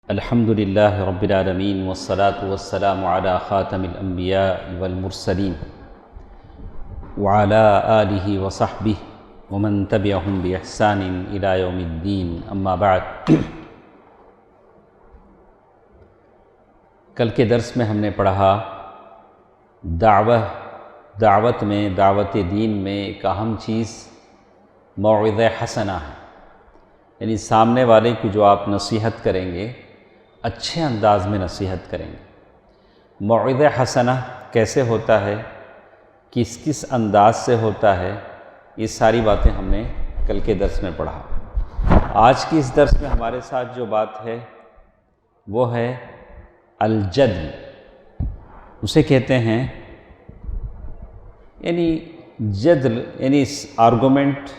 الحمد للہ رب العالمین والصلاة والسلام علی خاتم الانبیاء والمرسلین وعلی آلہ وصحبہ ومن تبعہم بإحسان الی یوم الدین، اما بعد۔ کل کے درس میں ہم نے پڑھا دعوت میں، دعوت دین میں ایک اہم چیز موعظہ حسنہ ہے، یعنی سامنے والے کو جو آپ نصیحت کریں گے اچھے انداز میں نصیحت کریں گے۔ موعظہ حسنہ کیسے ہوتا ہے، کس انداز سے ہوتا ہے، یہ ساری باتیں ہم نے کل کے درس میں پڑھا۔ آج کی اس درس میں ہمارے ساتھ جو بات ہے وہ ہے الجدل، اسے کہتے ہیں یعنی جدل، یعنی آرگومنٹ،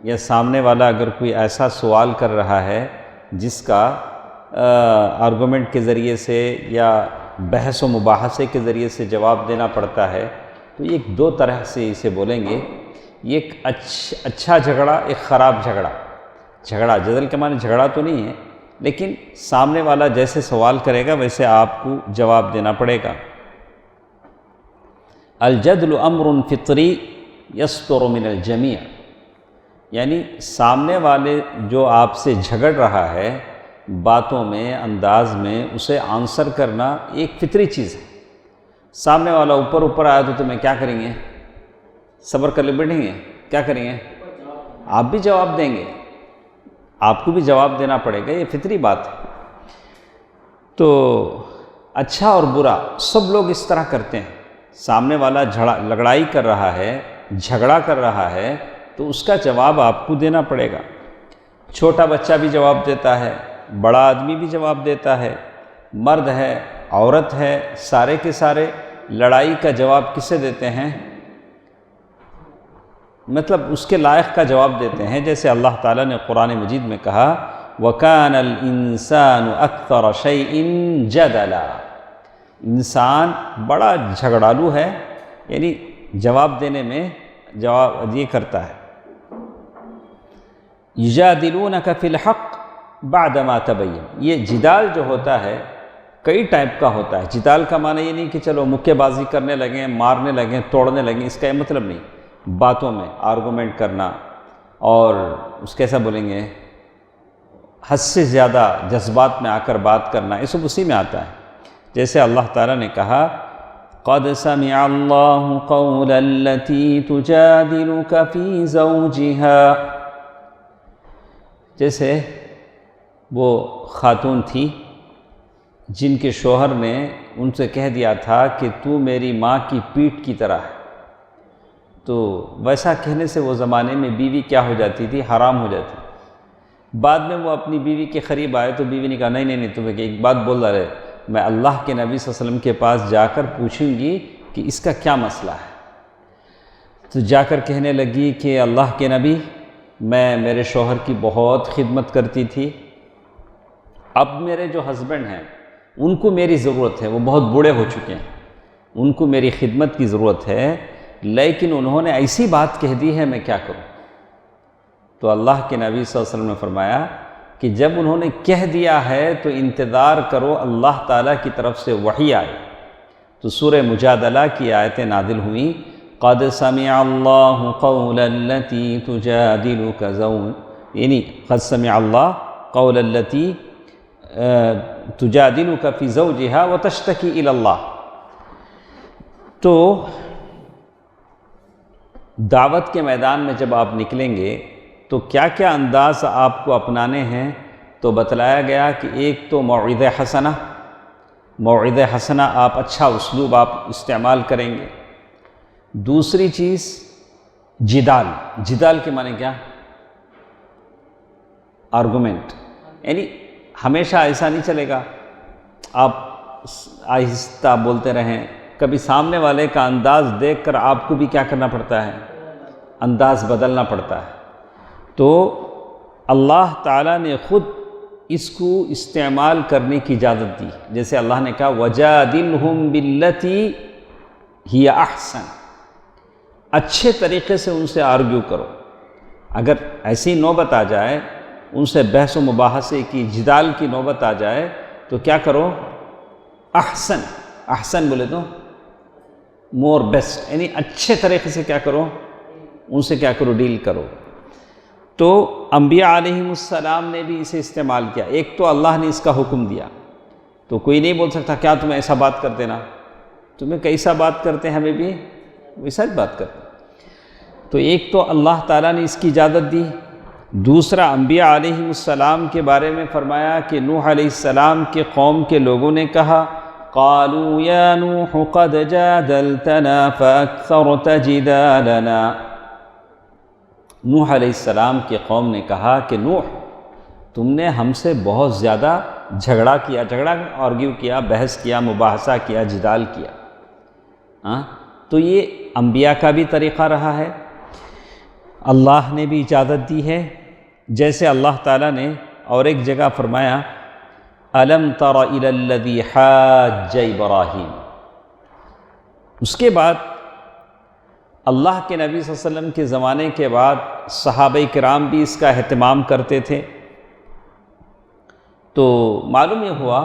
یا سامنے والا اگر کوئی ایسا سوال کر رہا ہے جس کا آرگومنٹ کے ذریعے سے یا بحث و مباحثے کے ذریعے سے جواب دینا پڑتا ہے، تو یہ دو طرح سے اسے بولیں گے۔ یہ ایک اچھا جھگڑا، ایک خراب جھگڑا۔ جدل کے معنی جھگڑا تو نہیں ہے، لیکن سامنے والا جیسے سوال کرے گا ویسے آپ کو جواب دینا پڑے گا۔ الجدل امر فطری یصدر من الجمیع، یعنی سامنے والے جو آپ سے جھگڑ رہا ہے باتوں میں، انداز میں، اسے آنسر کرنا ایک فطری چیز ہے۔ سامنے والا اوپر آیا تو تمہیں کیا کریں گے؟ صبر کر لے بیٹھیں گے، کیا کریں گے؟ آپ بھی جواب دیں گے، آپ کو بھی جواب دینا پڑے گا، یہ فطری بات ہے۔ تو اچھا اور برا سب لوگ اس طرح کرتے ہیں۔ سامنے والا لڑائی کر رہا ہے، جھگڑا کر رہا ہے، تو اس کا جواب آپ کو دینا پڑے گا۔ چھوٹا بچہ بھی جواب دیتا ہے، بڑا آدمی بھی جواب دیتا ہے، مرد ہے، عورت ہے، سارے کے سارے لڑائی کا جواب کسے دیتے ہیں؟ مطلب اس کے لائق کا جواب دیتے ہیں، جیسے اللہ تعالیٰ نے قرآن مجید میں کہا وَكَانَ الْإِنسَانُ أَكْثَرَ شَيْءٍ جَدَلًا، انسان بڑا جھگڑالو ہے، یعنی جواب دینے میں جواب یہ کرتا ہے۔ یجادلونک فی الحق بعدما تبین، یہ جدال جو ہوتا ہے کئی ٹائپ کا ہوتا ہے۔ جدال کا معنی یہ نہیں کہ چلو مکے بازی کرنے لگیں، مارنے لگیں، توڑنے لگیں، اس کا یہ مطلب نہیں۔ باتوں میں آرگومنٹ کرنا، اور اس کیسا بولیں گے، حد سے زیادہ جذبات میں آ کر بات کرنا، یہ سب اسی میں آتا ہے۔ جیسے اللہ تعالیٰ نے کہا قَدْ سَمِعَ اللَّهُ قَوْلَ الَّتِي تُجَادِلُكَ فِي زَوْجِهَا، جیسے وہ خاتون تھی جن کے شوہر نے ان سے کہہ دیا تھا کہ تو میری ماں کی پیٹھ کی طرح ہے، تو ویسا کہنے سے وہ زمانے میں بیوی کیا ہو جاتی تھی؟ حرام ہو جاتی۔ بعد میں وہ اپنی بیوی کے قریب آئے تو بیوی نے کہا نہیں تمہیں ایک بات بول رہے، میں اللہ کے نبی صلی اللہ علیہ وسلم کے پاس جا کر پوچھوں گی کہ اس کا کیا مسئلہ ہے۔ تو جا کر کہنے لگی کہ اللہ کے نبی، میں میرے شوہر کی بہت خدمت کرتی تھی، اب میرے جو ہسبینڈ ہیں ان کو میری ضرورت ہے، وہ بہت بوڑھے ہو چکے ہیں، ان کو میری خدمت کی ضرورت ہے، لیکن انہوں نے ایسی بات کہہ دی ہے، میں کیا کروں؟ تو اللہ کے نبی صلی اللہ علیہ وسلم نے فرمایا کہ جب انہوں نے کہہ دیا ہے تو انتظار کرو اللہ تعالیٰ کی طرف سے وحی آئے۔ تو سورہ مجادلہ کی آیتیں نازل ہوئیں، قَدْ سَمِعَ اللَّهُ قَوْلَ الَّتِي تُجَادِلُكَ یعنی قَدْ سَمِعَ اللَّهُ قَوْلَ الَّتِي تُجَادِلُكَ فِي زَوْجِهَا وَتَشْتَكِي إِلَى اللَّهِ۔ تو دعوت کے میدان میں جب آپ نکلیں گے تو کیا کیا انداز آپ کو اپنانے ہیں؟ تو بتلایا گیا کہ ایک تو موعظہ حسنہ، آپ اچھا اسلوب آپ استعمال کریں گے۔ دوسری چیز جدال کے معنی کیا؟ آرگومنٹ، یعنی ہمیشہ ایسا نہیں چلے گا، آپ آہستہ بولتے رہیں، کبھی سامنے والے کا انداز دیکھ کر آپ کو بھی کیا کرنا پڑتا ہے؟ انداز بدلنا پڑتا ہے۔ تو اللہ تعالیٰ نے خود اس کو استعمال کرنے کی اجازت دی، جیسے اللہ نے کہا وَجَادِلْهُمْ بِالَّتِي هِيَ أَحْسَنُ، اچھے طریقے سے ان سے آرگیو کرو۔ اگر ایسی نوبت آ جائے ان سے بحث و مباحثے کی، جدال کی نوبت آ جائے تو کیا کرو؟ احسن، احسن بولے تو مور بیسٹ، یعنی اچھے طریقے سے کیا کرو؟ ان سے کیا کرو؟ ڈیل کرو۔ تو انبیاء علیہم السلام نے بھی اسے استعمال کیا۔ ایک تو اللہ نے اس کا حکم دیا، تو کوئی نہیں بول سکتا کیا تم ایسا بات کرتے نا، تمہیں کیسا بات کرتے ہمیں بھی ویسا ہی بات کرتے۔ تو ایک تو اللہ تعالیٰ نے اس کی اجازت دی، دوسرا انبیاء علیہم السلام کے بارے میں فرمایا کہ نوح علیہ السلام کے قوم کے لوگوں نے کہا قالوا یا نوح قد جادلتنا فاکثرت جدالنا، نوح علیہ السلام کے قوم نے کہا کہ نوح تم نے ہم سے بہت زیادہ جھگڑا کیا، آرگیو کیا، بحث کیا، مباحثہ کیا، جدال کیا۔ تو یہ انبیاء کا بھی طریقہ رہا ہے، اللہ نے بھی اجازت دی ہے۔ جیسے اللہ تعالیٰ نے اور ایک جگہ فرمایا الم تر الی الذی حاج ابراہیم، اس کے بعد اللہ کے نبی صلی اللہ علیہ وسلم کے زمانے کے بعد صحابہ کرام بھی اس کا اہتمام کرتے تھے۔ تو معلوم یہ ہوا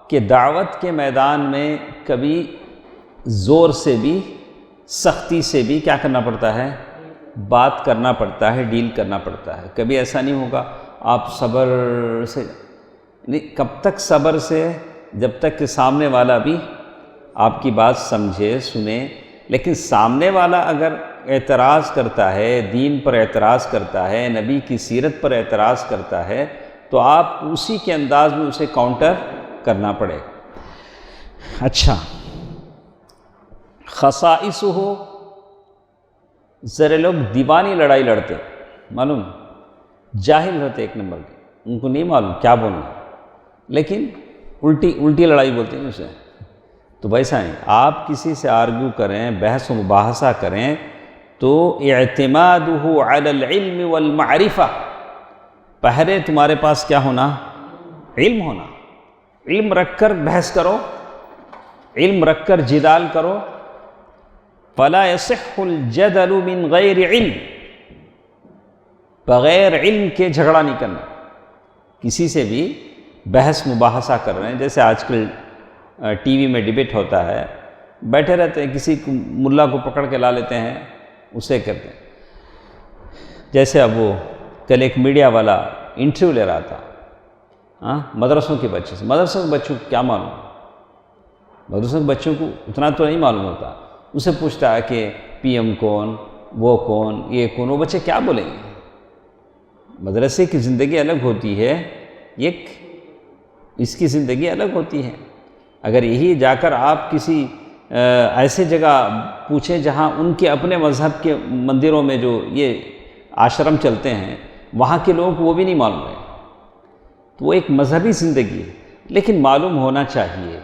کہ دعوت کے میدان میں کبھی زور سے بھی سختی سے بھی کیا کرنا پڑتا ہے؟ بات کرنا پڑتا ہے، ڈیل کرنا پڑتا ہے۔ کبھی ایسا نہیں ہوگا آپ صبر سے، نہیں، کب تک صبر سے؟ جب تک کہ سامنے والا بھی آپ کی بات سمجھے، سنے۔ لیکن سامنے والا اگر اعتراض کرتا ہے، دین پر اعتراض کرتا ہے، نبی کی سیرت پر اعتراض کرتا ہے، تو آپ اسی کے انداز میں اسے کاؤنٹر کرنا پڑے۔ اچھا، خصائص ہو، ذرا لوگ دیوانی لڑائی لڑتے، معلوم جاہل ہوتے ایک نمبر کے، ان کو نہیں معلوم کیا بولنا، لیکن الٹی لڑائی بولتے ہیں اسے۔ تو ویسا نہیں، آپ کسی سے آرگیو کریں، بحث و مباحثہ کریں تو اعتمادہ علی العلم والمعرفہ، پہلے تمہارے پاس کیا ہونا؟ علم ہونا، علم رکھ کر بحث کرو، علم رکھ کر جدال کرو۔ فلا يصح الجدل من غیر علم، بغیر علم کے جھگڑا نہیں کرنا۔ کسی سے بھی بحث مباحثہ کر رہے ہیں، جیسے آج کل ٹی وی میں ڈیبیٹ ہوتا ہے، بیٹھے رہتے ہیں، کسی ملا کو پکڑ کے لا لیتے ہیں، اسے کرتے ہیں۔ جیسے اب وہ کل ایک میڈیا والا انٹرویو لے رہا تھا مدرسوں کے بچے سے، مدرسوں کے بچوں کو کیا معلوم، مدرسوں کے بچوں کو اتنا تو نہیں معلوم ہوتا، اسے پوچھتا ہے کہ پی ایم کون، وہ کون، یہ کون، وہ بچے کیا بولیں گے؟ مدرسے کی زندگی الگ ہوتی ہے، ایک اس کی زندگی الگ ہوتی ہے۔ اگر یہی جا کر آپ کسی ایسے جگہ پوچھیں جہاں ان کے اپنے مذہب کے مندروں میں جو یہ آشرم چلتے ہیں، وہاں کے لوگوں کو وہ بھی نہیں معلوم ہے، تو وہ ایک مذہبی زندگی ہے۔ لیکن معلوم ہونا چاہیے،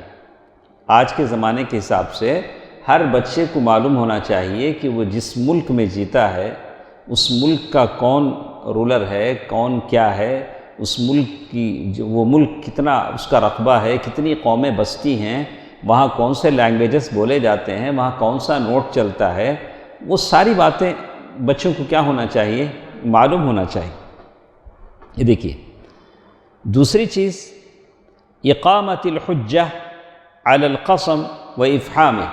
آج کے زمانے کے حساب سے ہر بچے کو معلوم ہونا چاہیے کہ وہ جس ملک میں جیتا ہے اس ملک کا کون رولر ہے، کون کیا ہے، اس ملک کی وہ ملک کتنا اس کا رقبہ ہے، کتنی قومیں بستی ہیں، وہاں کون سے لینگویجز بولے جاتے ہیں، وہاں کون سا نوٹ چلتا ہے، وہ ساری باتیں بچوں کو کیا ہونا چاہیے؟ معلوم ہونا چاہیے۔ یہ دیکھیے دوسری چیز، اقامت الحجہ علی القسم و افہامہ،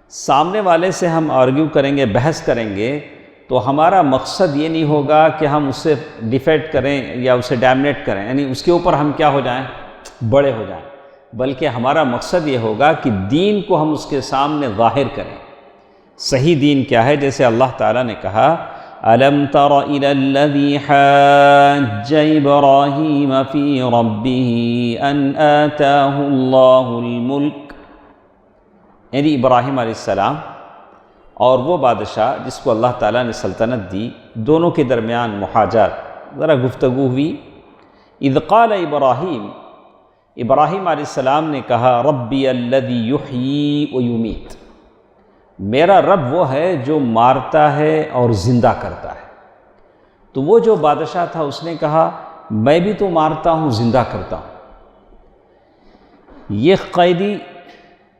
سامنے والے سے ہم آرگیو کریں گے، بحث کریں گے، تو ہمارا مقصد یہ نہیں ہوگا کہ ہم اس سے ڈیفیٹ کریں یا اسے ڈیمنیٹ کریں، یعنی اس کے اوپر ہم کیا ہو جائیں؟ بڑے ہو جائیں، بلکہ ہمارا مقصد یہ ہوگا کہ دین کو ہم اس کے سامنے ظاہر کریں۔ صحیح دین کیا ہے؟ جیسے اللہ تعالیٰ نے کہا الم تر الی الذی حاج ابراہیم فی ربہ ان آتاہ اللہ الملک، یعنی ابراہیم علیہ السلام اور وہ بادشاہ جس کو اللہ تعالیٰ نے سلطنت دی، دونوں کے درمیان محاجات، ذرا گفتگو ہوئی۔ اذ قال ابراہیم، ابراہیم علیہ السلام نے کہا ربی الذی یحیی و یمیت، میرا رب وہ ہے جو مارتا ہے اور زندہ کرتا ہے۔ تو وہ جو بادشاہ تھا اس نے کہا میں بھی تو مارتا ہوں، زندہ کرتا ہوں۔ یہ قیدی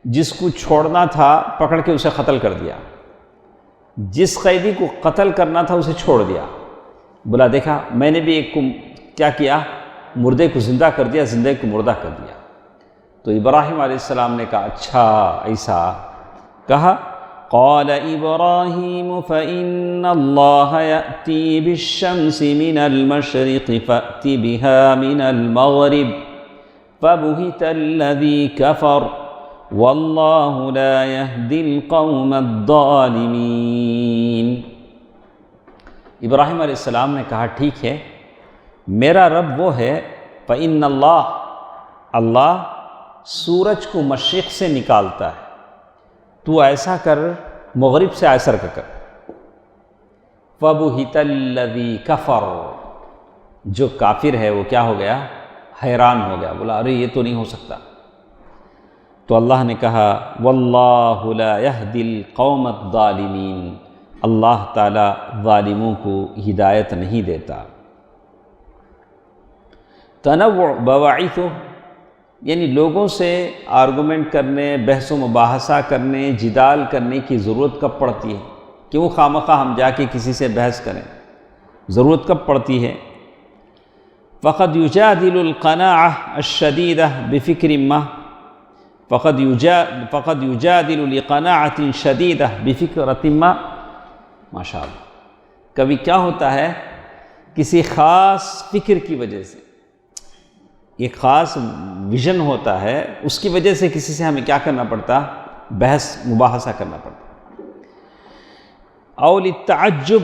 جس کو چھوڑنا تھا پکڑ کے اسے قتل کر دیا، جس قیدی کو قتل کرنا تھا اسے چھوڑ دیا، بولا دیکھا میں نے بھی ایک کو کیا کیا، مردے کو زندہ کر دیا، زندے کو مردہ کر دیا۔ تو ابراہیم علیہ السلام نے کہا اچھا ایسا کہا، قال ابراہیم فإن اللہ یأتی بالشمس من المشرق فأت بها من المغرب فبہت الذی کفر واللہ لا یہدی القوم الظالمین۔ ابراہیم علیہ السلام نے کہا ٹھیک ہے، میرا رب وہ ہے، فإن اللہ سورج کو مشرق سے نکالتا ہے، تو ایسا کر مغرب سے ایسر کا کر۔ فَبُهِتَ الَّذِي كَفَرَ، جو کافر ہے وہ کیا ہو گیا؟ حیران ہو گیا، بولا ارے یہ تو نہیں ہو سکتا۔ تو اللہ نے کہا وَاللَّهُ لَا يَهْدِي الْقَوْمَ الظَّالِمِينَ، اللہ تعالیٰ ظالموں کو ہدایت نہیں دیتا۔ تنوع بواعث، یعنی لوگوں سے آرگومنٹ کرنے، بحث و مباحثہ کرنے، جدال کرنے کی ضرورت کب پڑتی ہے؟ کیوں خواہ ہم جا کے کسی سے بحث کریں؟ ضرورت کب پڑتی ہے؟ فقد یجادل القناعہ الشدیدہ بفکر ما، فقد یجادل لقناعۃ شدیدہ بفکرۃ ما، ماشاء اللہ۔ کبھی کیا ہوتا ہے، کسی خاص فکر کی وجہ سے، ایک خاص ویژن ہوتا ہے، اس کی وجہ سے کسی سے ہمیں کیا کرنا پڑتا؟ بحث مباحثہ کرنا پڑتا۔ او للتعجب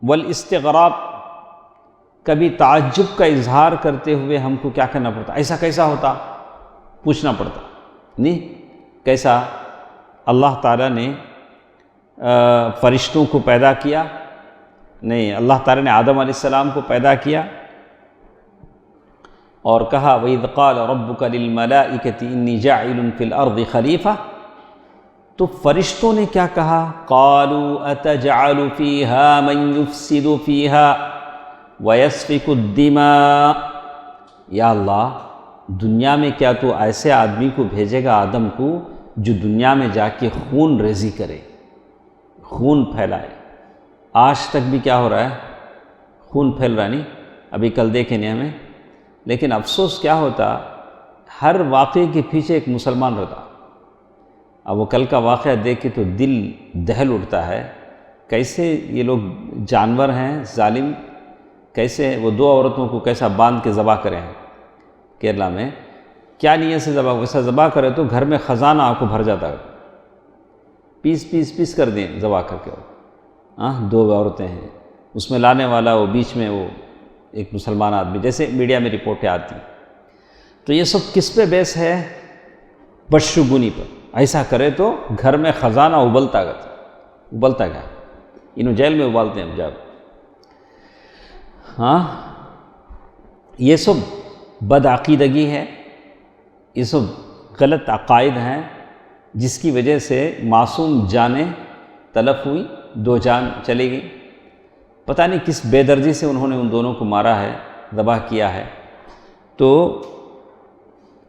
والاستغراب، کبھی تعجب کا اظہار کرتے ہوئے ہم کو کیا کرنا پڑتا؟ ایسا کیسا ہوتا؟ پوچھنا پڑتا۔ نہیں کیسا؟ اللہ تعالیٰ نے فرشتوں کو پیدا کیا؟ نہیں، اللہ تعالیٰ نے آدم علیہ السلام کو پیدا کیا اور کہا وَإِذْ قَالَ رَبُّكَ لِلْمَلَائِكَةِ إِنِّي جَاعِلٌ فِي الْأَرْضِ خَلِيفَةً، تو فرشتوں نے کیا کہا؟ قَالُوا أَتَجْعَلُ فِيهَا مَنْ يُفْسِدُ فِيهَا وَيَسْفِكُ الدِّمَاءَ، یا اللہ دنیا میں کیا تو ایسے آدمی کو بھیجے گا، آدم کو، جو دنیا میں جا کے خون ریزی کرے، خون پھیلائے؟ آج تک بھی کیا ہو رہا ہے؟ خون پھیل رہا نہیں؟ ابھی کل دیکھیں نہیں ہمیں، لیکن افسوس کیا ہوتا، ہر واقعے کے پیچھے ایک مسلمان رہتا۔ اب وہ کل کا واقعہ دیکھ کے تو دل دہل اٹھتا ہے، کیسے یہ لوگ جانور ہیں ظالم، کیسے وہ دو عورتوں کو کیسا باندھ کے ذبح کرے ہیں کیرلا میں، کیا نیت سے ذبح، ویسا ذبح کرے تو گھر میں خزانہ آپ کو بھر جاتا ہے، پیس کر دیں ذبح کر کے۔ دو عورتیں ہیں، اس میں لانے والا وہ بیچ میں وہ ایک مسلمان آدمی، جیسے میڈیا میں رپورٹیں آتی، تو یہ سب کس پہ بیس ہے؟ بدشگونی پر۔ ایسا کرے تو گھر میں خزانہ ابلتا گیا، انہوں جیل میں ابالتے ہیں جب۔ یہ سب بدعقیدگی ہے، یہ سب غلط عقائد ہیں، جس کی وجہ سے معصوم جانیں تلف ہوئی، دو جان چلی گئی۔ پتہ نہیں کس بے دردی سے انہوں نے ان دونوں کو مارا ہے، ذبح کیا ہے۔ تو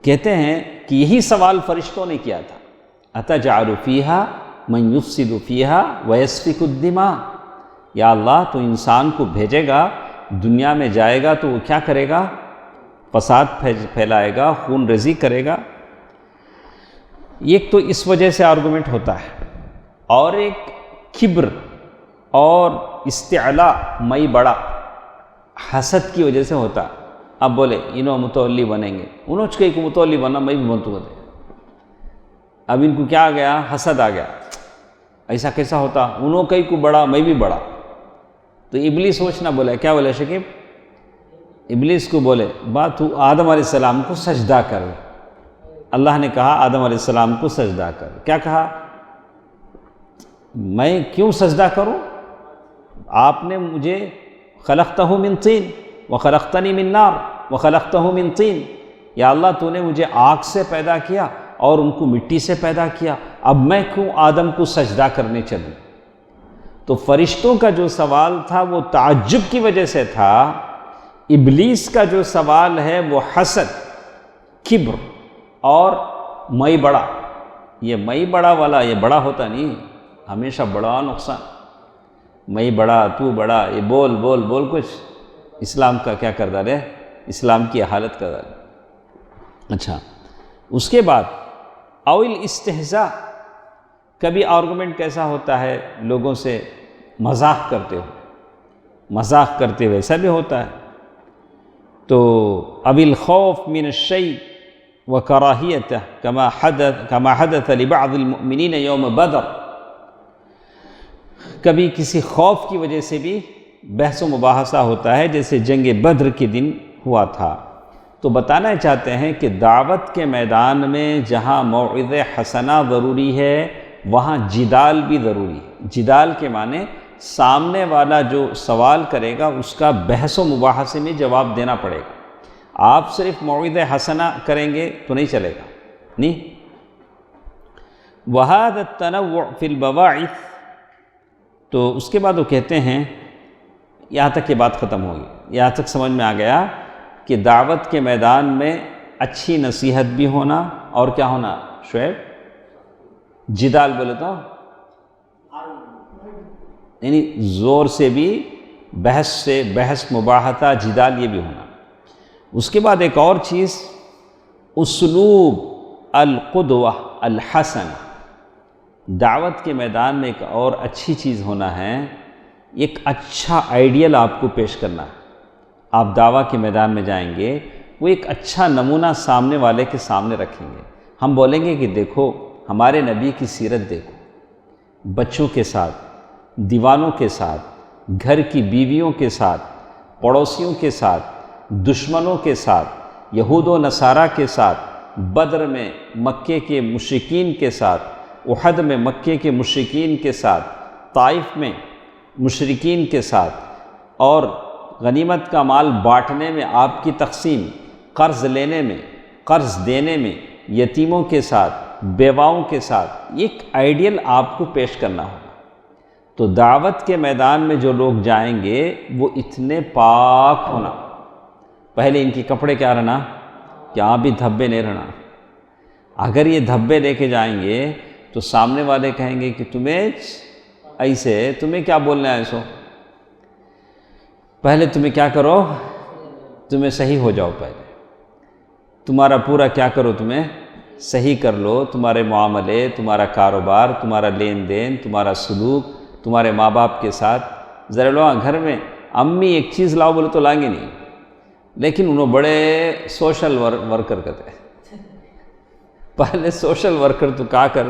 کہتے ہیں کہ یہی سوال فرشتوں نے کیا تھا، أَتَجْعَلُ فِيهَا مَنْ يُفْسِدُ فِيهَا وَيَسْفِكُ الدِّمَاءَ، یا اللہ تو انسان کو بھیجے گا، دنیا میں جائے گا تو وہ کیا کرے گا؟ فساد پھیلائے گا، خون ریزی کرے گا۔ ایک تو اس وجہ سے آرگومنٹ ہوتا ہے، اور ایک کبر اور استعلاء، میں بڑا، حسد کی وجہ سے ہوتا۔ اب بولے انہوں متولی بنیں گے، انہوں چکے کو متولی بننا، میں بھی بنتو بنے۔ اب ان کو کیا آ گیا؟ حسد آ گیا، ایسا کیسا ہوتا؟ انہوں کئی کو بڑا، میں بھی بڑا۔ تو ابلیس سوچنا بولے، کیا بولے شکیب؟ ابلیس کو بولے بات تو آدم علیہ السلام کو سجدہ کر۔ اللہ نے کہا آدم علیہ السلام کو سجدہ کر، کیا کہا؟ میں کیوں سجدہ کروں؟ آپ نے مجھے خلقتہ من طین وخلقتنی من نار وخلقتہ من طین، یا اللہ تو نے مجھے آگ سے پیدا کیا اور ان کو مٹی سے پیدا کیا، اب میں کیوں آدم کو سجدہ کرنے چلوں؟ تو فرشتوں کا جو سوال تھا وہ تعجب کی وجہ سے تھا، ابلیس کا جو سوال ہے وہ حسد، کبر اور میں بڑا۔ یہ میں بڑا والا یہ بڑا ہوتا نہیں، ہمیشہ بڑا نقصان، میں بڑا تو بڑا، یہ بول کچھ اسلام کا کیا کردار ہے؟ اسلام کی حالت کا ظالم۔ اچھا، اس کے بعد اول استہزاء، کبھی آرگومنٹ کیسا ہوتا ہے لوگوں سے مذاق کرتے ہوئے ایسا بھی ہوتا ہے۔ تو اب الخوف من الشیء وکراہیتہ کما حدث لبعض المؤمنین یوم بدر، کبھی کسی خوف کی وجہ سے بھی بحث و مباحثہ ہوتا ہے، جیسے جنگ بدر کے دن ہوا تھا۔ تو بتانا چاہتے ہیں کہ دعوت کے میدان میں جہاں موعظہ حسنہ ضروری ہے وہاں جدال بھی ضروری ہے۔ جدال کے معنی سامنے والا جو سوال کرے گا اس کا بحث و مباحثے میں جواب دینا پڑے گا۔ آپ صرف موعظہ حسنہ کریں گے تو نہیں چلے گا، نہیں۔ وَهَذَا التَّنَوُّعُ فِي الْبَوَاعِثِ، تو اس کے بعد وہ کہتے ہیں، یہاں تک یہ بات ختم ہوگی، یہاں تک سمجھ میں آ گیا کہ دعوت کے میدان میں اچھی نصیحت بھی ہونا اور کیا ہونا شعیب؟ جدال بولے تو یعنی زور سے بھی بحث مباحثہ جدال یہ بھی ہونا۔ اس کے بعد ایک اور چیز، اسلوب القدوہ الحسنہ، دعوت کے میدان میں ایک اور اچھی چیز ہونا ہے، ایک اچھا آئیڈیل آپ کو پیش کرنا ہے۔ آپ دعویٰ کے میدان میں جائیں گے، وہ ایک اچھا نمونہ سامنے والے کے سامنے رکھیں گے۔ ہم بولیں گے کہ دیکھو ہمارے نبی کی سیرت دیکھو، بچوں کے ساتھ، دیوانوں کے ساتھ، گھر کی بیویوں کے ساتھ، پڑوسیوں کے ساتھ، دشمنوں کے ساتھ، یہود و نصارہ کے ساتھ، بدر میں مکے کے مشرکین کے ساتھ، احد میں مکے کے مشرکین کے ساتھ، طائف میں مشرکین کے ساتھ، اور غنیمت کا مال بانٹنے میں آپ کی تقسیم، قرض لینے میں، قرض دینے میں، یتیموں کے ساتھ، بیواؤں کے ساتھ، ایک آئیڈیل آپ کو پیش کرنا ہوگا۔ تو دعوت کے میدان میں جو لوگ جائیں گے وہ اتنے پاک ہونا، پہلے ان کے کپڑے کیا رہنا کہ آپ بھی دھبے نہیں رہنا۔ اگر یہ دھبے لے کے جائیں گے تو سامنے والے کہیں گے کہ تمہیں ایسے، تمہیں کیا بولنا ہے ایسو، پہلے تمہیں کیا کرو، تمہیں صحیح ہو جاؤ، پہلے تمہارا پورا کیا کرو، تمہیں صحیح کر لو، تمہارے معاملے، تمہارا کاروبار، تمہارا لین دین، تمہارا سلوک، تمہارے ماں باپ کے ساتھ۔ ذرا لوگ گھر میں امی ایک چیز لاؤ بولے تو لائیں گے نہیں، لیکن انہوں بڑے سوشل ورکر کرتے ہیں۔ پہلے سوشل ورکر تو کیا کر،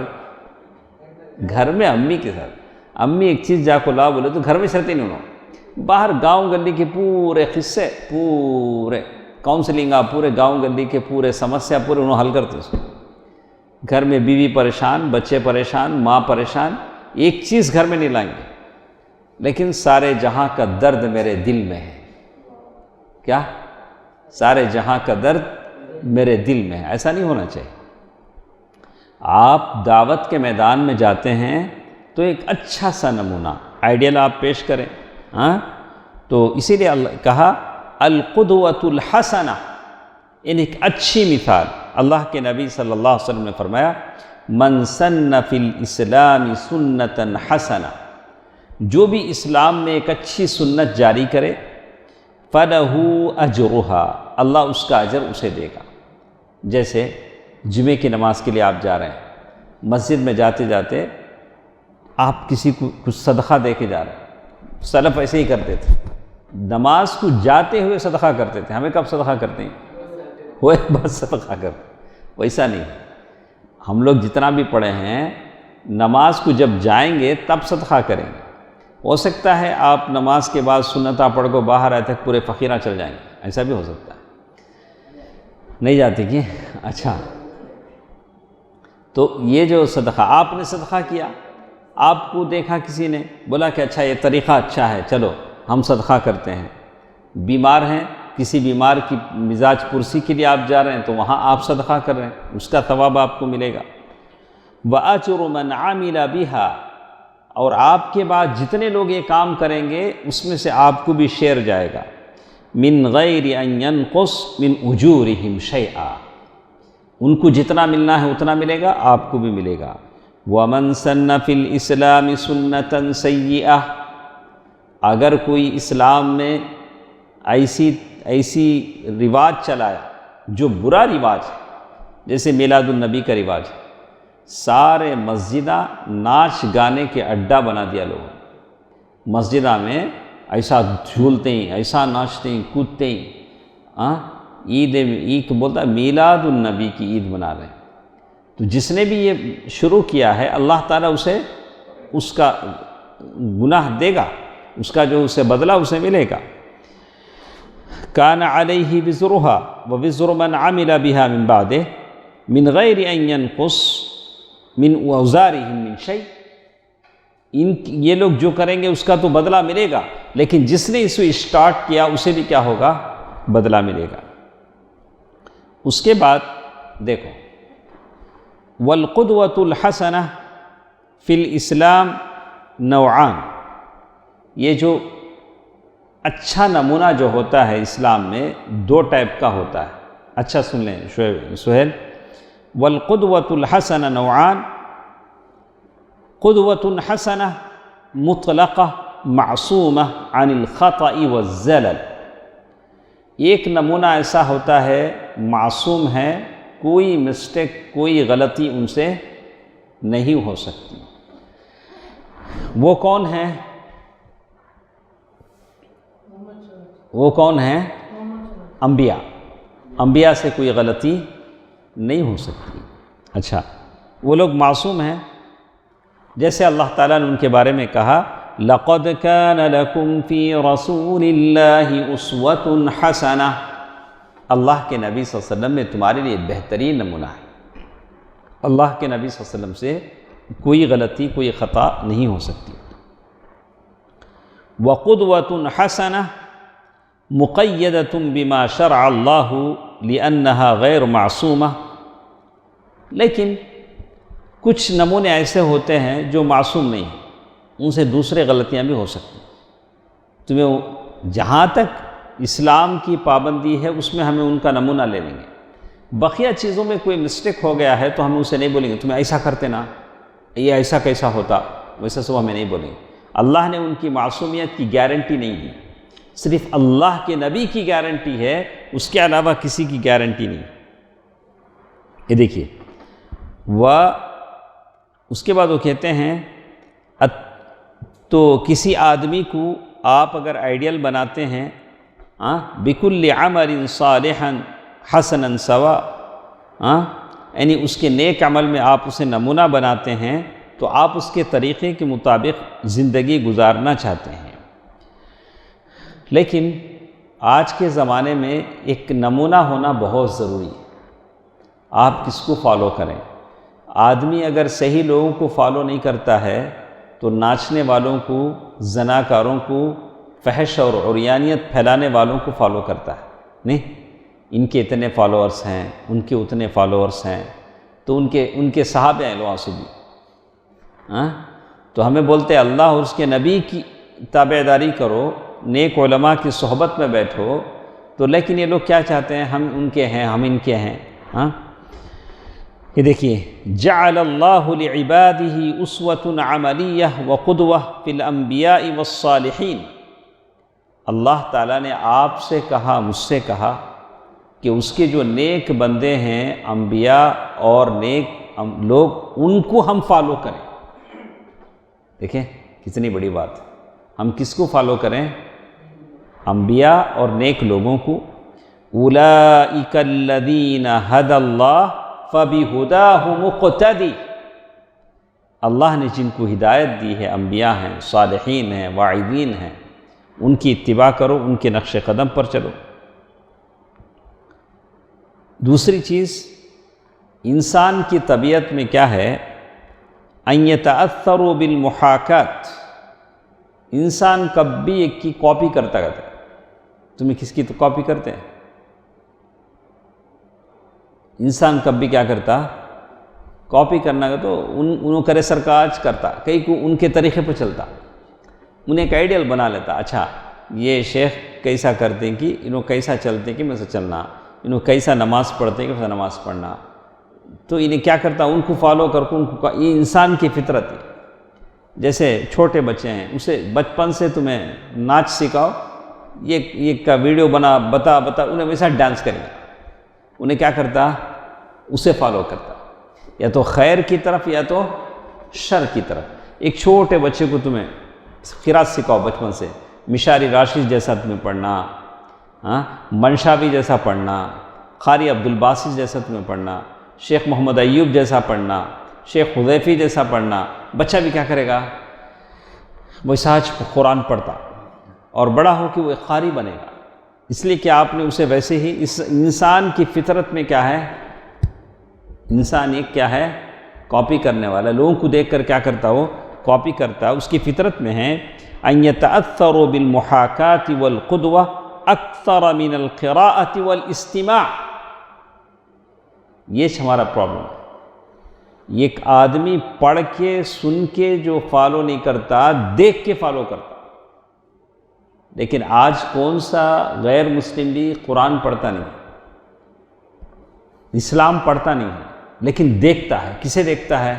گھر میں امی کے ساتھ، امی ایک چیز جا کو لاؤ بولے تو گھر میں شرطیں نہیں انہوں، باہر گاؤں گلی کے پورے قصے، پورے کاؤنسلنگ، پورے گاؤں گلی کے پورے سمسیا پورے انہوں حل کرتے اس کو۔ گھر میں بیوی پریشان، بچے پریشان، ماں پریشان، ایک چیز گھر میں نہیں لائیں گے، لیکن سارے جہاں کا درد میرے دل میں ہے۔ کیا؟ سارے جہاں کا درد میرے دل میں ہے، ایسا نہیں ہونا چاہیے۔ آپ دعوت کے میدان میں جاتے ہیں تو ایک اچھا سا نمونہ آئیڈیل آپ پیش کریں، ہاں؟ تو اسی لیے اللہ کہا القدوۃ الحسنہ، ان ایک اچھی مثال۔ اللہ کے نبی صلی اللہ علیہ وسلم نے فرمایا من سن فی الاسلام سنتا حسنہ، جو بھی اسلام میں ایک اچھی سنت جاری کرے فَلَهُ أَجْرُهَا، اللہ اس کا اجر اسے دے گا۔ جیسے جمعے کی نماز کے لیے آپ جا رہے ہیں، مسجد میں جاتے جاتے آپ کسی کو کچھ صدقہ دے کے جا رہے ہیں، سلف ایسے ہی کرتے تھے، نماز کو جاتے ہوئے صدقہ کرتے تھے۔ ہمیں کب صدقہ کرتے ہیں؟ وہ بس صدقہ کرتے، ویسا نہیں۔ ہم لوگ جتنا بھی پڑھے ہیں، نماز کو جب جائیں گے تب صدقہ کریں گے۔ ہو سکتا ہے آپ نماز کے بعد سنتہ پڑھ کو باہر آئے تک پورے فقیرہ چل جائیں گے، ایسا بھی ہو سکتا ہے، نہیں جاتے کہ اچھا۔ تو یہ جو صدقہ آپ نے صدقہ کیا، آپ کو دیکھا کسی نے، بولا کہ اچھا یہ طریقہ اچھا ہے، چلو ہم صدقہ کرتے ہیں۔ بیمار ہیں، کسی بیمار کی مزاج پرسی کے لیے آپ جا رہے ہیں تو وہاں آپ صدقہ کر رہے ہیں، اس کا ثواب آپ کو ملے گا۔ وَأَجْرُ مَنْ عَمِلَ بِهَا، اور آپ کے بعد جتنے لوگ یہ کام کریں گے اس میں سے آپ کو بھی شیئر جائے گا۔ مِنْ غَيْرِ أَنْ يَنْقُصْ مِنْ أُجُورِهِمْ شَيْئًا، ان کو جتنا ملنا ہے اتنا ملے گا، آپ کو بھی ملے گا۔ وَمَنْ سَنَّ فِي الْإِسْلَامِ سُنَّةً سَيِّئَةً، اگر کوئی اسلام میں ایسی رواج چلایا جو برا رواج ہے، جیسے میلاد النبی کا رواج ہے، سارے مسجدہ ناچ گانے کے اڈا بنا دیا لوگوں نے۔ مسجدہ میں ایسا جھولتے ہیں، ایسا ناچتے ہیں، کودتے ہیں، عید بولتا ہے میلاد النبی کی عید منا رہے ہیں۔ تو جس نے بھی یہ شروع کیا ہے اللہ تعالیٰ اسے اس کا گناہ دے گا، اس کا جو اسے بدلہ اسے ملے گا۔ کان علیہ وزرھا ووزر من عمل بها من بعدہ من غیر ان ینقص من اوزارہم من شیء۔ یہ لوگ جو کریں گے اس کا تو بدلہ ملے گا، لیکن جس نے اسے اسٹارٹ کیا اسے بھی کیا ہوگا؟ بدلہ ملے گا۔ اس کے بعد دیکھو والقدوۃ الحسنہ فی الاسلام نوعان، یہ جو اچھا نمونہ جو ہوتا ہے اسلام میں دو ٹائپ کا ہوتا ہے۔ اچھا سن لیں سہیل، والقدوۃ الحسنہ نوعان، قدوۃ حسنہ مطلقہ معصومہ عن الخطأ والزلل، ایک نمونہ ایسا ہوتا ہے معصوم ہے، کوئی مسٹیک کوئی غلطی ان سے نہیں ہو سکتی۔ وہ کون ہے؟ وہ کون ہے؟ انبیاء۔ انبیاء سے کوئی غلطی نہیں ہو سکتی۔ اچھا، وہ لوگ معصوم ہیں، جیسے اللہ تعالیٰ نے ان کے بارے میں کہا لَقَدْ كَانَ لَكُمْ فِي رَسُولِ اللَّهِ أُسْوَةٌ حَسَنَةٌ، اللہ کے نبی صلی اللہ علیہ وسلم میں تمہارے لیے بہترین نمونہ ہے۔ اللہ کے نبی صلی اللہ علیہ وسلم سے کوئی غلطی کوئی خطا نہیں ہو سکتی۔ وَقُدْوَةٌ حَسَنَةٌ مُقَيَّدَةٌ بِمَا شَرَعَ اللَّهُ لِأَنَّهَا غَيْرُ مَعْصُومَةٌ، لیکن کچھ نمونے ایسے ہوتے ہیں جو معصوم نہیں ہیں، ان سے دوسرے غلطیاں بھی ہو سکتی ہیں۔ تمہیں جہاں تک اسلام کی پابندی ہے اس میں ہمیں ان کا نمونہ لے لیں گے، بقیہ چیزوں میں کوئی مسٹیک ہو گیا ہے تو ہم اسے نہیں بولیں گے تمہیں ایسا کرتے نا، یہ ایسا کیسا ہوتا، ویسا سب ہمیں نہیں بولیں گے۔ اللہ نے ان کی معصومیت کی گارنٹی نہیں دی، صرف اللہ کے نبی کی گارنٹی ہے، اس کے علاوہ کسی کی گارنٹی نہیں۔ یہ دیکھیے، اس کے بعد وہ کہتے ہیں تو کسی آدمی کو آپ اگر آئیڈیل بناتے ہیں بِكُلِّ عَمَلٍ صَالِحًا حَسَنًا سَوَاءً، یعنی اس کے نیک عمل میں آپ اسے نمونہ بناتے ہیں تو آپ اس کے طریقے کے مطابق زندگی گزارنا چاہتے ہیں۔ لیکن آج کے زمانے میں ایک نمونہ ہونا بہت ضروری ہے، آپ کس کو فالو کریں۔ آدمی اگر صحیح لوگوں کو فالو نہیں کرتا ہے تو ناچنے والوں کو، زناکاروں کو، فحش اور عریانیت پھیلانے والوں کو فالو کرتا ہے۔ نہیں، ان کے اتنے فالوورز ہیں، ان کے اتنے فالوورز ہیں، تو ان کے صحابہ ہیں لوگوں سے بھی، تو ہمیں بولتے ہیں اللہ اور اس کے نبی کی تابعداری کرو، نیک علماء کی صحبت میں بیٹھو، تو لیکن یہ لوگ کیا چاہتے ہیں؟ ہم ان کے ہیں، ہم ان کے ہیں۔ یہ دیکھیے، جعل اللہ لعبادہ اسوۃ عملیہ وقدوہ فی الانبیاء والصالحین، اللہ تعالیٰ نے آپ سے کہا، مجھ سے کہا کہ اس کے جو نیک بندے ہیں، انبیاء اور نیک لوگ، ان کو ہم فالو کریں۔ دیکھیں کتنی بڑی بات، ہم کس کو فالو کریں؟ انبیاء اور نیک لوگوں کو۔ اولئک الذین ھدی اللہ فبہداہ مقتدی، اللہ نے جن کو ہدایت دی ہے، انبیاء ہیں، صالحین ہیں، واعظین ہیں، ان کی اتباع کرو، ان کے نقش قدم پر چلو۔ دوسری چیز، انسان کی طبیعت میں کیا ہے؟ ان یتاثروا بالمحاکات، انسان کبھی ایک کی کاپی کرتا ہے۔ تمہیں کس کی تو کاپی کرتے ہیں؟ انسان کبھی کیا کرتا؟ کاپی کرنا ہے تو انہوں کرے سرکاج کرتا، کئی کو ان کے طریقے پہ چلتا، انہیں ایک آئیڈیل بنا لیتا۔ اچھا یہ شیخ کیسا کرتے ہیں کہ انہوں کیسا چلتے ہیں کہ میں سے چلنا، انہوں کیسا نماز پڑھتے ہیں کہ میں سے نماز پڑھنا، تو انہیں کیا کرتا؟ ان کو فالو کر کے، ان کو، یہ انسان کی فطرت ہے۔ جیسے چھوٹے بچے ہیں، اسے بچپن سے تمہیں ناچ سکھاؤ یہ کا ویڈیو بنا بتا انہیں ویسا ڈانس کرے گا. انہیں کیا کرتا؟ اسے فالو کرتا، یا تو خیر کی طرف یا تو شر کی طرف. ایک چھوٹے بچے کو تمہیں قرات سکھاؤ بچپن سے، مشاری راشد جیسا تمہیں پڑھنا، منشاوی جیسا پڑھنا، قاری عبدالباسط جیسا تمہیں پڑھنا، شیخ محمد ایوب جیسا پڑھنا، شیخ حذیفی جیسا پڑھنا. بچہ بھی کیا کرے گا؟ وہ ساج قرآن پڑھتا اور بڑا ہو کہ وہ ایک قاری بنے گا. اس لیے کہ آپ نے اسے ویسے ہی، اس انسان کی فطرت میں کیا ہے؟ انسان ایک کیا ہے؟ کاپی کرنے والا. لوگوں کو دیکھ کر کیا کرتا ہو؟ کاپی کرتا. اس کی فطرت میں ہے ان یتأثروا بالمحاکات والقدوہ اکثر من القراءۃ والاستماع. یہ ہمارا پرابلم ہے. ایک آدمی پڑھ کے سن کے جو فالو نہیں کرتا، دیکھ کے فالو کرتا. لیکن آج کون سا غیر مسلم بھی قرآن پڑھتا نہیں، اسلام پڑھتا نہیں ہے، لیکن دیکھتا ہے. کسے دیکھتا ہے؟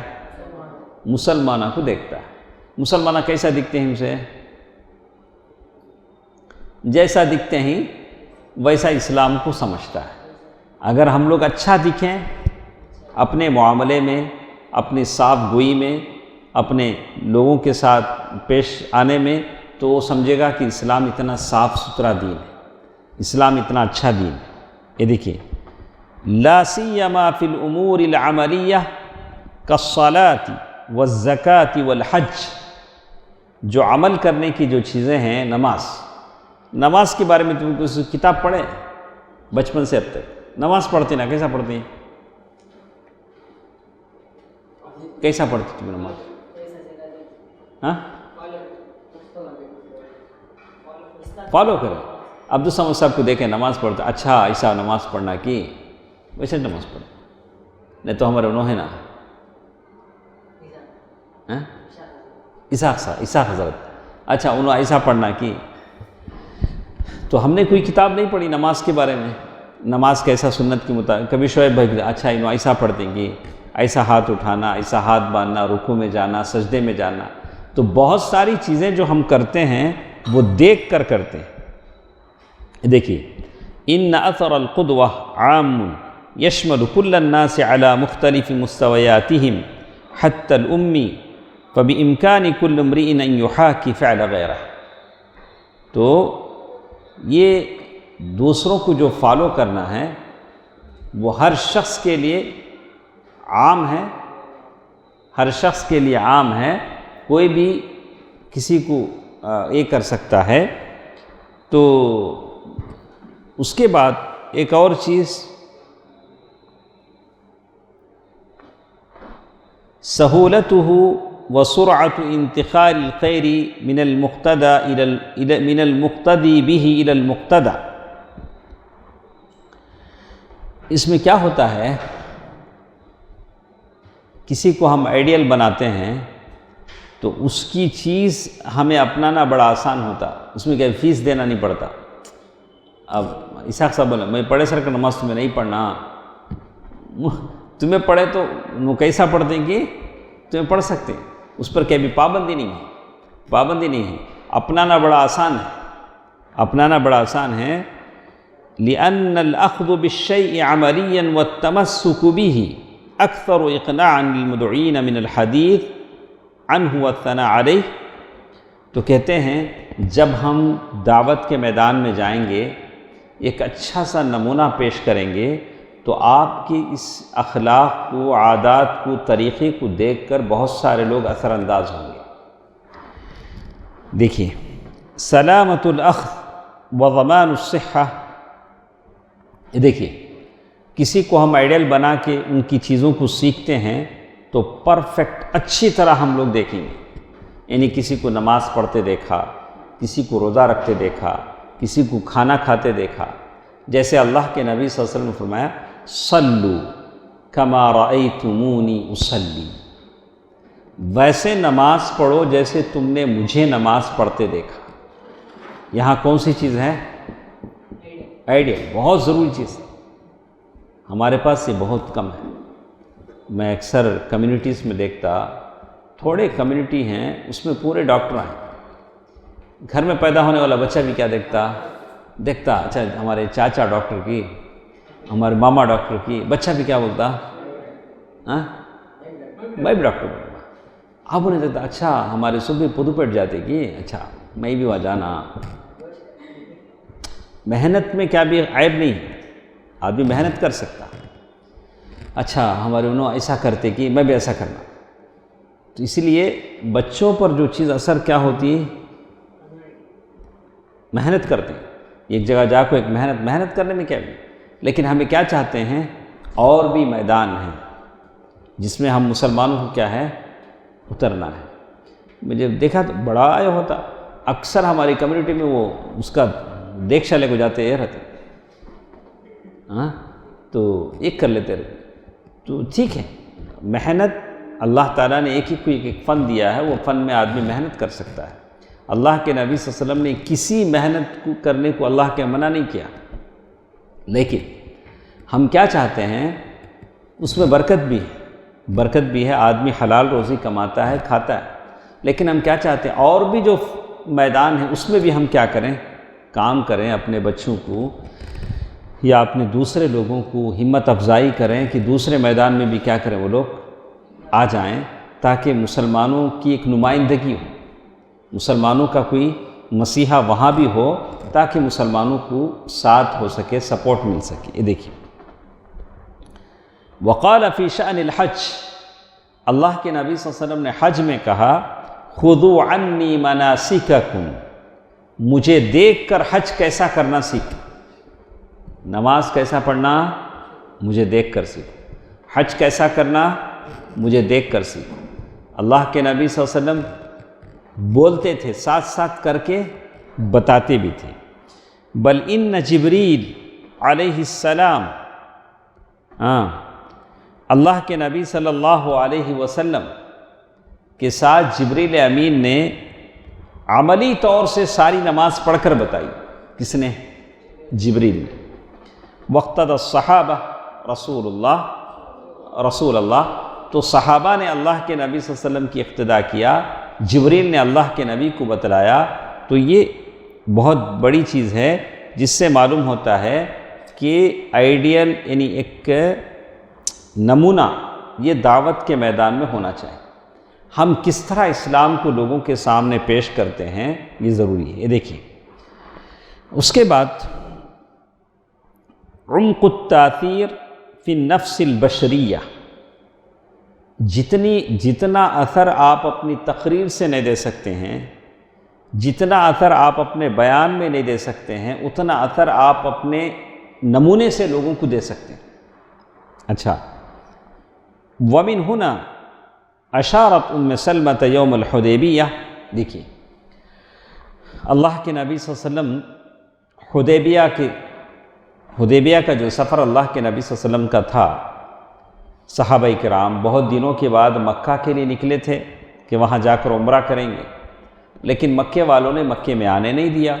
مسلمانوں کو دیکھتا ہے. مسلمان کیسا دکھتے ہیں؟ اسے جیسا دکھتے ہیں ویسا اسلام کو سمجھتا ہے. اگر ہم لوگ اچھا دکھیں اپنے معاملے میں، اپنی صاف گوئی میں، اپنے لوگوں کے ساتھ پیش آنے میں، تو وہ سمجھے گا کہ اسلام اتنا صاف ستھرا دین ہے، اسلام اتنا اچھا دین ہے. یہ دیکھیے، لا سیما فی الامور العملیہ کالصلاۃ والزکاۃ والحج. جو عمل کرنے کی جو چیزیں ہیں، نماز کے بارے میں تم کوئی کتاب پڑھے بچپن سے اب تک؟ نماز پڑھتے نا، کیسا پڑھتے ہیں؟ کیسا پڑھتے تم نماز؟ فالو کریں. عبدالصمد صاحب کو دیکھیں نماز پڑھتا، اچھا ایسا نماز پڑھنا کی، ویسے نماز پڑھیں. نہیں تو ہمارے انہوں ہے نا اسحاق حضرت، اچھا انہوں ایسا پڑھنا کی. تو ہم نے کوئی کتاب نہیں پڑھی نماز کے بارے میں، نماز کیسا سنت کے مطابق. کبھی شعیب بھائی اچھا انہوں ایسا پڑھتے گی، ایسا ہاتھ اٹھانا، ایسا ہاتھ باندھنا، رکوع میں جانا، سجدے میں جانا. تو بہت ساری چیزیں جو ہم کرتے ہیں وہ دیکھ کر کرتے ہیں. دیکھیے، ان اثر القدوہ عام یشمل کل الناس علی مختلف مستویاتہم حتی الامی فبامکان کل امرئ ان یحاکی فعل غیرہ. تو یہ دوسروں کو جو فالو کرنا ہے وہ ہر شخص کے لیے عام ہے، ہر شخص کے لیے عام ہے. کوئی بھی کسی کو یہ کر سکتا ہے. تو اس کے بعد ایک اور چیز، سہولتہ وسرعۃ انتقال الخیر من المقتدی بہ الی المقتدی. اس میں کیا ہوتا ہے، کسی کو ہم آئیڈیل بناتے ہیں تو اس کی چیز ہمیں اپنانا بڑا آسان ہوتا. اس میں کیا فیس دینا نہیں پڑتا. اب اسحاق صاحب بولے میں پڑھے سر کا نماز تمہیں نہیں پڑھنا، تمہیں پڑھے تو وہ کیسا پڑھ دیں گے، تمہیں پڑھ سکتے ہیں. اس پر کیا بھی پابندی نہیں ہے. اپنانا بڑا آسان ہے، اپنانا بڑا آسان ہے. لأن الأخذ بالشيء عمليا والتمسك به أكثر إقناعا للمدعين من الحديث عنه والثناء عليه. تو کہتے ہیں جب ہم دعوت کے میدان میں جائیں گے، ایک اچھا سا نمونہ پیش کریں گے، تو آپ کی اس اخلاق کو، عادات کو، طریقے کو دیکھ کر بہت سارے لوگ اثر انداز ہوں گے. دیکھیے، سلامت الاخذ وضمان الصحہ. دیکھیے، کسی کو ہم آئیڈیل بنا کے ان کی چیزوں کو سیکھتے ہیں تو پرفیکٹ اچھی طرح ہم لوگ دیکھیں گے. یعنی کسی کو نماز پڑھتے دیکھا، کسی کو روزہ رکھتے دیکھا، کسی کو کھانا کھاتے دیکھا. جیسے اللہ کے نبی صلی اللہ علیہ وسلم نے فرمایا صلو کما رأیتمونی اصلی، ویسے نماز پڑھو جیسے تم نے مجھے نماز پڑھتے دیکھا. یہاں کون سی چیز ہے؟ آئیڈیل. بہت ضروری چیز. ہمارے پاس یہ بہت کم ہے. میں اکثر کمیونٹیز میں دیکھتا، تھوڑے کمیونٹی ہیں اس میں پورے ڈاکٹر ہیں، گھر میں پیدا ہونے والا بچہ بھی کیا دیکھتا اچھا ہمارے چاچا ڈاکٹر کی، ہمارے ماما ڈاکٹر کی، بچہ بھی کیا بولتا، ہاں میں بھی ڈاکٹر بنوں گا۔ اب انہیں دیکھتا اچھا ہمارے صبح پدوپیٹ جاتے کی، اچھا میں بھی وہاں جانا۔ محنت میں کیا بھی عیب نہیں، آدمی محنت کر سکتا، اچھا ہمارے انہوں ایسا کرتے کہ میں بھی ایسا کرنا۔ تو اسی لیے بچوں پر جو چیز اثر کیا ہوتی ہے، محنت کرتے ہیں، ایک جگہ جا کو ایک محنت کرنے میں کیا بھی، لیکن ہمیں کیا چاہتے ہیں، اور بھی میدان ہیں جس میں ہم مسلمانوں کو کیا ہے اترنا ہے۔ مجھے دیکھا تو بڑا آیا ہوتا، اکثر ہماری کمیونٹی میں وہ اس کا دیکھ لے کو جاتے یہ رہتے، ہاں تو ایک کر لیتے رہتے۔ تو ٹھیک ہے، محنت اللہ تعالیٰ نے ایک ایک فن دیا ہے، وہ فن میں آدمی محنت کر سکتا ہے۔ اللہ کے نبی صلی اللہ علیہ وسلم نے کسی محنت کو کرنے کو اللہ کے منع نہیں کیا، لیکن ہم کیا چاہتے ہیں، اس میں برکت بھی ہے، آدمی حلال روزی کماتا ہے کھاتا ہے، لیکن ہم کیا چاہتے ہیں اور بھی جو میدان ہے اس میں بھی ہم کیا کریں، کام کریں، اپنے بچوں کو یا اپنے دوسرے لوگوں کو ہمت افزائی کریں کہ دوسرے میدان میں بھی کیا کریں وہ لوگ آ جائیں، تاکہ مسلمانوں کی ایک نمائندگی ہو، مسلمانوں کا کوئی مسیحا وہاں بھی ہو، تاکہ مسلمانوں کو ساتھ ہو سکے، سپورٹ مل سکے۔ یہ دیکھیے، وقال فی شأن الحج، اللہ کے نبی صلی اللہ علیہ وسلم نے حج میں کہا، خذوا عنی مناسککم، مجھے دیکھ کر حج کیسا کرنا سیکھ، نماز کیسا پڑھنا مجھے دیکھ کر سیکھو، حج کیسا کرنا مجھے دیکھ کر سیکھو۔ اللہ کے نبی صلی اللہ علیہ وسلم بولتے تھے، ساتھ ساتھ کر کے بتاتے بھی تھے۔ بل ان جبریل علیہ السلام، اللہ کے نبی صلی اللہ علیہ وسلم کے ساتھ جبریل امین نے عملی طور سے ساری نماز پڑھ کر بتائی۔ کس نے؟ جبریل نے۔ واقتدى الصحابہ رسول اللہ، تو صحابہ نے اللہ کے نبی صلی اللہ علیہ وسلم کی اقتداء کیا، جبریل نے اللہ کے نبی کو بتلایا۔ تو یہ بہت بڑی چیز ہے، جس سے معلوم ہوتا ہے کہ آئیڈیل یعنی ایک نمونہ یہ دعوت کے میدان میں ہونا چاہیے۔ ہم کس طرح اسلام کو لوگوں کے سامنے پیش کرتے ہیں یہ ضروری ہے۔ یہ دیکھیے، اس کے بعد عمق التاثیر فی النفس البشریہ، جتنا اثر آپ اپنی تقریر سے نہیں دے سکتے ہیں، جتنا اثر آپ اپنے بیان میں نہیں دے سکتے ہیں، اتنا اثر آپ اپنے نمونے سے لوگوں کو دے سکتے ہیں۔ اچھا، ومن ہنا اشارت ام سلمۃ یوم الحدیبیہ، دیکھیے اللہ کے نبی صلی اللہ علیہ وسلم حدیبیہ کا جو سفر اللہ کے نبی صلی اللہ علیہ وسلم کا تھا، صحابہ کرام بہت دنوں کے بعد مکہ کے لیے نکلے تھے کہ وہاں جا کر عمرہ کریں گے، لیکن مکے والوں نے مکے میں آنے نہیں دیا۔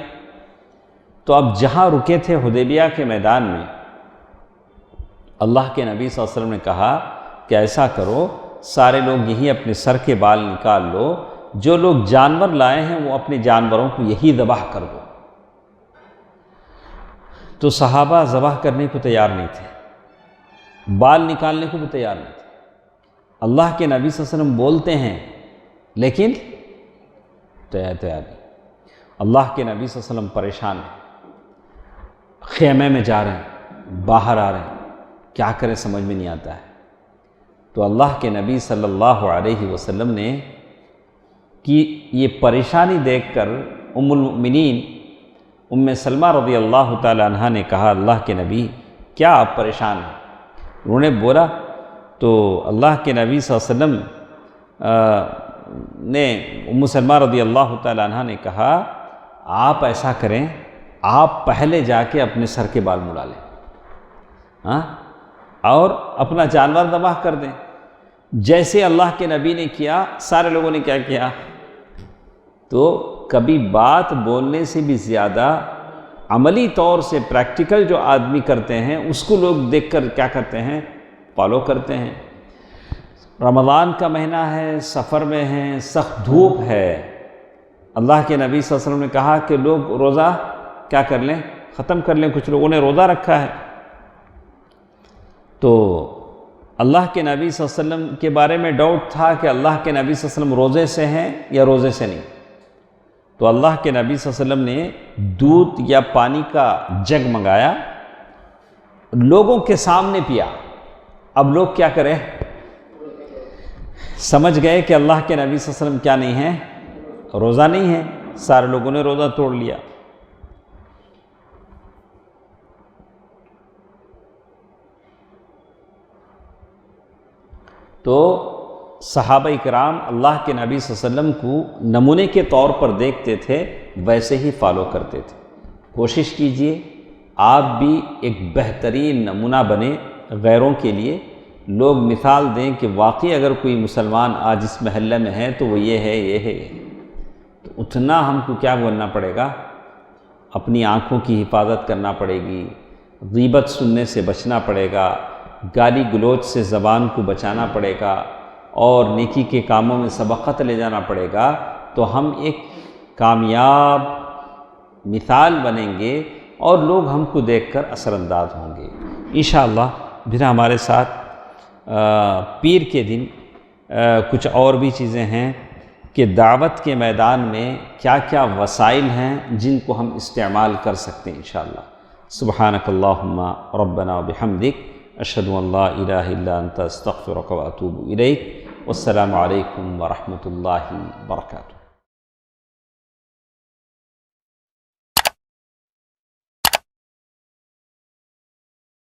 تو اب جہاں رکے تھے حدیبیہ کے میدان میں، اللہ کے نبی صلی اللہ علیہ وسلم نے کہا کہ ایسا کرو، سارے لوگ یہی اپنے سر کے بال نکال لو، جو لوگ جانور لائے ہیں وہ اپنے جانوروں کو یہی ذبح کر دو۔ تو صحابہ ذبح کرنے کو تیار نہیں تھے، بال نکالنے کو بھی تیار نہیں تھے۔ اللہ کے نبی صلی اللہ علیہ وسلم بولتے ہیں لیکن تیار نہیں۔ اللہ کے نبی صلی اللہ علیہ وسلم پریشان ہیں، خیمے میں جا رہے ہیں، باہر آ رہے ہیں، کیا کریں سمجھ میں نہیں آتا ہے۔ تو اللہ کے نبی صلی اللہ علیہ وسلم نے کہ یہ پریشانی دیکھ کر ام المؤمنین ام سلمہ رضی اللہ تعالی عنہ نے کہا، اللہ کے نبی کیا آپ پریشان ہیں؟ انہوں نے بولا، تو اللہ کے نبی صلی اللہ علیہ وسلم نے ام سلمہ رضی اللہ تعالی عنہ نے کہا، آپ ایسا کریں، آپ پہلے جا کے اپنے سر کے بال مڑا لیں، اور اپنا جانور ذبح کر دیں۔ جیسے اللہ کے نبی نے کیا، سارے لوگوں نے کیا کیا۔ تو کبھی بات بولنے سے بھی زیادہ عملی طور سے پریکٹیکل جو آدمی کرتے ہیں اس کو لوگ دیکھ کر کیا کرتے ہیں، فالو کرتے ہیں۔ رمضان کا مہینہ ہے، سفر میں ہیں، سخت دھوپ ہے، اللہ کے نبی صلی اللہ علیہ وسلم نے کہا کہ لوگ روزہ کیا کر لیں، ختم کر لیں، کچھ لوگوں نے روزہ رکھا ہے۔ تو اللہ کے نبی صلی اللہ علیہ وسلم کے بارے میں ڈاؤٹ تھا کہ اللہ کے نبی صلی اللہ علیہ وسلم روزے سے ہیں یا روزے سے نہیں، تو اللہ کے نبی صلی اللہ علیہ وسلم نے دودھ یا پانی کا جگ منگایا، لوگوں کے سامنے پیا۔ اب لوگ کیا کریں، سمجھ گئے کہ اللہ کے نبی صلی اللہ علیہ وسلم کیا نہیں ہیں، روزہ نہیں ہے، سارے لوگوں نے روزہ توڑ لیا۔ تو صحابہ کرام اللہ کے نبی صلی اللہ علیہ وسلم کو نمونے کے طور پر دیکھتے تھے، ویسے ہی فالو کرتے تھے۔ کوشش کیجئے آپ بھی ایک بہترین نمونہ بنیں غیروں کے لیے، لوگ مثال دیں کہ واقعی اگر کوئی مسلمان آج اس محلے میں ہے تو وہ یہ ہے، یہ ہے۔ تو اتنا ہم کو کیا بننا پڑے گا، اپنی آنکھوں کی حفاظت کرنا پڑے گی، غیبت سننے سے بچنا پڑے گا، گالی گلوچ سے زبان کو بچانا پڑے گا، اور نیکی کے کاموں میں سبقت لے جانا پڑے گا، تو ہم ایک کامیاب مثال بنیں گے اور لوگ ہم کو دیکھ کر اثر انداز ہوں گے انشاءاللہ۔ پھر ہمارے ساتھ پیر کے دن کچھ اور بھی چیزیں ہیں کہ دعوت کے میدان میں کیا کیا وسائل ہیں جن کو ہم استعمال کر سکتے ہیں انشاءاللہ۔ سبحانک اللہم ربنا بحمدک، اشہد ان لا الہ الا انت استغفرک واتوب الیک، والسلام علیکم ورحمۃ اللہ وبرکاتہ۔